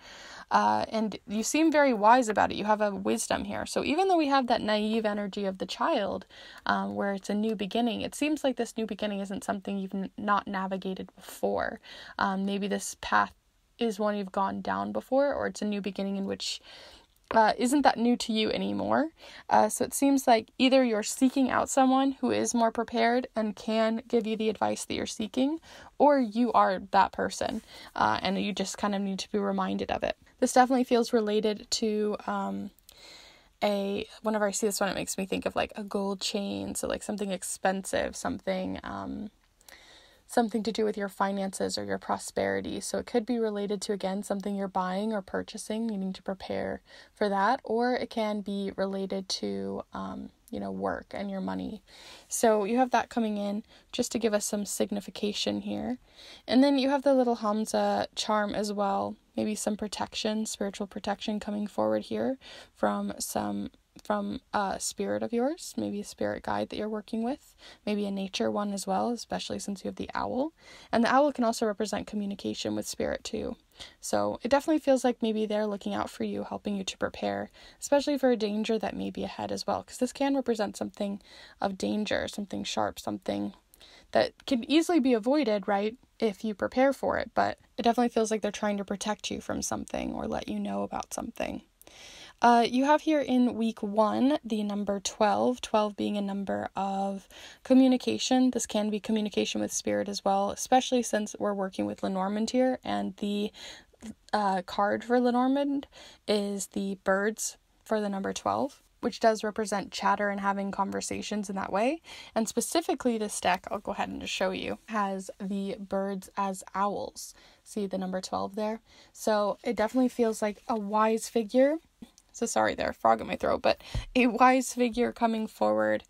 Speaker 1: And you seem very wise about it. You have a wisdom here. So even though we have that naive energy of the child, where it's a new beginning, it seems like this new beginning isn't something you've not navigated before. Maybe this path is one you've gone down before, or it's a new beginning in which isn't that new to you anymore. So it seems like either you're seeking out someone who is more prepared and can give you the advice that you're seeking, or you are that person, and you just kind of need to be reminded of it. This definitely feels related to whenever I see this one, it makes me think of like a gold chain. So like something expensive, something to do with your finances or your prosperity. So it could be related to, again, something you're buying or purchasing. You need to prepare for that. Or it can be related to, work and your money. So you have that coming in just to give us some signification here. And then you have the little Hamza charm as well. Maybe some protection, spiritual protection coming forward here from a spirit of yours, maybe a spirit guide that you're working with, maybe a nature one as well, especially since you have the owl. And the owl can also represent communication with spirit too. So it definitely feels like maybe they're looking out for you, helping you to prepare, especially for a danger that may be ahead as well, because this can represent something of danger, something sharp, something that can easily be avoided, right, if you prepare for it. But it definitely feels like they're trying to protect you from something or let you know about something. You have here in week 1 the number 12 being a number of communication. This can be communication with spirit as well, especially since we're working with Lenormand here, and the card for Lenormand is the birds for the number 12, which does represent chatter and having conversations in that way. And specifically this deck, I'll go ahead and just show you, has the birds as owls. See the number 12 there? So it definitely feels like a wise figure. So sorry there, frog in my throat, but a wise figure coming forward,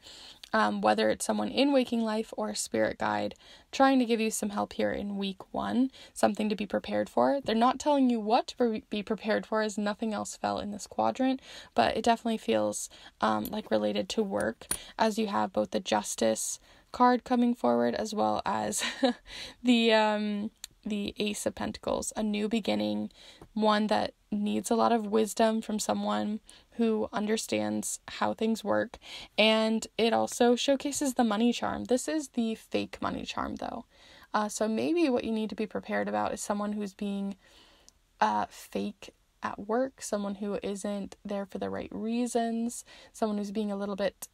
Speaker 1: whether it's someone in waking life or a spirit guide, trying to give you some help here in week 1, something to be prepared for. They're not telling you what to be prepared for, as nothing else fell in this quadrant, but it definitely feels like related to work, as you have both the Justice card coming forward as well as the Ace of Pentacles, a new beginning, one that needs a lot of wisdom from someone who understands how things work. And it also showcases the money charm. This is the fake money charm though. So maybe what you need to be prepared about is someone who's being fake at work, someone who isn't there for the right reasons, someone who's being a little bit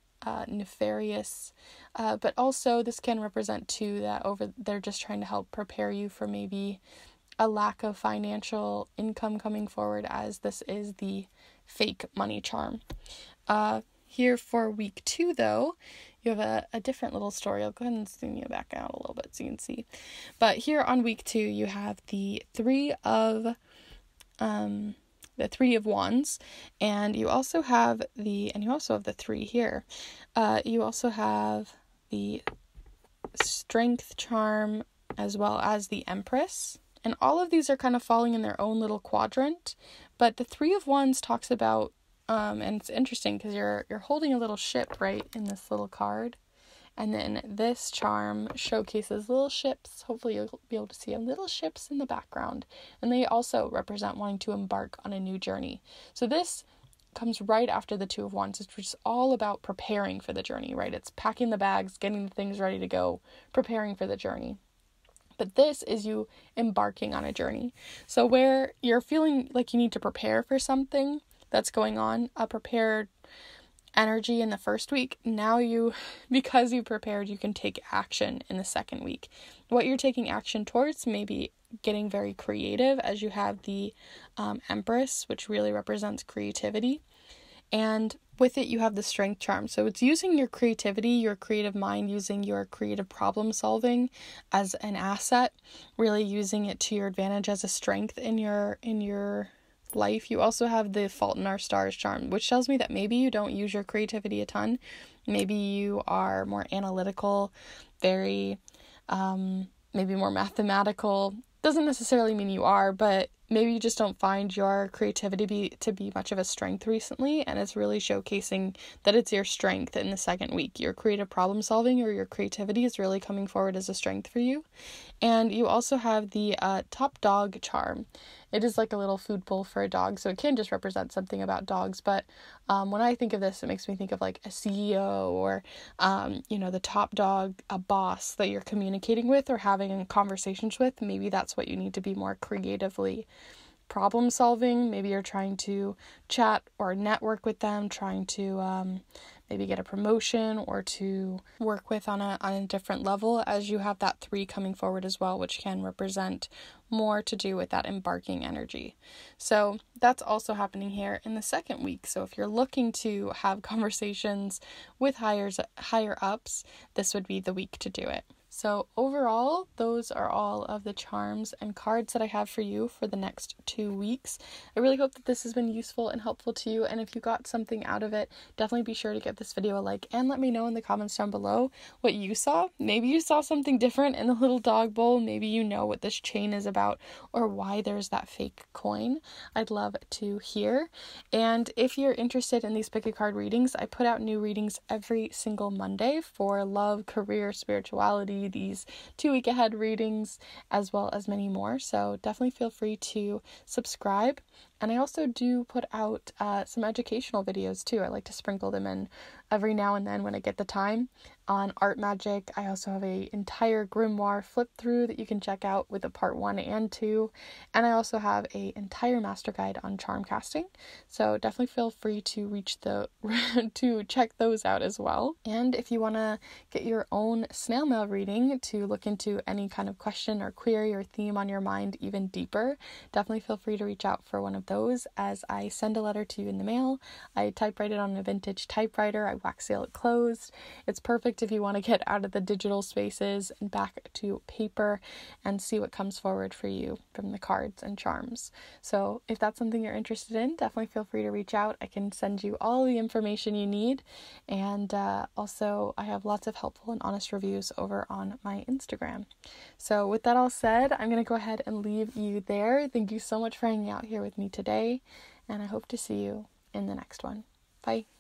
Speaker 1: nefarious, but also this can represent too that they're just trying to help prepare you for maybe a lack of financial income coming forward, as this is the fake money charm. Here for week 2 though, you have a different little story. I'll go ahead and zoom you back out a little bit so you can see. But here on week 2 you have the Three of Wands, and you also have the 3 here. You also have the Strength charm as well as the Empress. And all of these are kind of falling in their own little quadrant. But the Three of Wands talks about, and it's interesting because you're holding a little ship, right, in this little card. And then this charm showcases little ships. Hopefully you'll be able to see little ships in the background. And they also represent wanting to embark on a new journey. So this comes right after the Two of Wands, which is all about preparing for the journey, right? It's packing the bags, getting the things ready to go, preparing for the journey. But this is you embarking on a journey. So where you're feeling like you need to prepare for something that's going on, a prepared energy in the first week, now because you prepared, you can take action in the second week. What you're taking action towards may be getting very creative, as you have the Empress, which really represents creativity. And with it, you have the Strength charm. So it's using your creativity, your creative mind, using your creative problem solving as an asset, really using it to your advantage as a strength in your life, you also have the Fault in Our Stars charm, which tells me that maybe you don't use your creativity a ton. Maybe you are more analytical, very, maybe more mathematical. Doesn't necessarily mean you are, but maybe you just don't find your creativity to be much of a strength recently, and it's really showcasing that it's your strength in the second week. Your creative problem solving or your creativity is really coming forward as a strength for you. And you also have the top dog charm. It is like a little food bowl for a dog, so it can just represent something about dogs, but when I think of this, it makes me think of like a CEO or, the top dog, a boss that you're communicating with or having conversations with. Maybe that's what you need to be more creatively problem solving. Maybe you're trying to chat or network with them, trying to maybe get a promotion or to work with on a different level, as you have that 3 coming forward as well, which can represent more to do with that embarking energy. So that's also happening here in the second week. So if you're looking to have conversations with higher ups, this would be the week to do it. So overall, those are all of the charms and cards that I have for you for the next 2 weeks. I really hope that this has been useful and helpful to you, and if you got something out of it, definitely be sure to give this video a like and let me know in the comments down below what you saw. Maybe you saw something different in the little dog bowl. Maybe you know what this chain is about or why there's that fake coin. I'd love to hear. And if you're interested in these pick a card readings, I put out new readings every single Monday for love, career, spirituality, these 2 week ahead readings, as well as many more. So definitely feel free to subscribe. And I also do put out some educational videos too. I like to sprinkle them in every now and then when I get the time. On Art Magic, I also have an entire grimoire flip through that you can check out with a part 1 and 2. And I also have an entire master guide on charm casting. So definitely feel free to to check those out as well. And if you want to get your own snail mail reading to look into any kind of question or query or theme on your mind even deeper, definitely feel free to reach out for one of those, as I send a letter to you in the mail. I typewrite it on a vintage typewriter. I wax seal it closed. It's perfect if you want to get out of the digital spaces and back to paper and see what comes forward for you from the cards and charms. So if that's something you're interested in, definitely feel free to reach out. I can send you all the information you need. And also I have lots of helpful and honest reviews over on my Instagram. So with that all said, I'm going to go ahead and leave you there. Thank you so much for hanging out here with me today, and I hope to see you in the next one. Bye.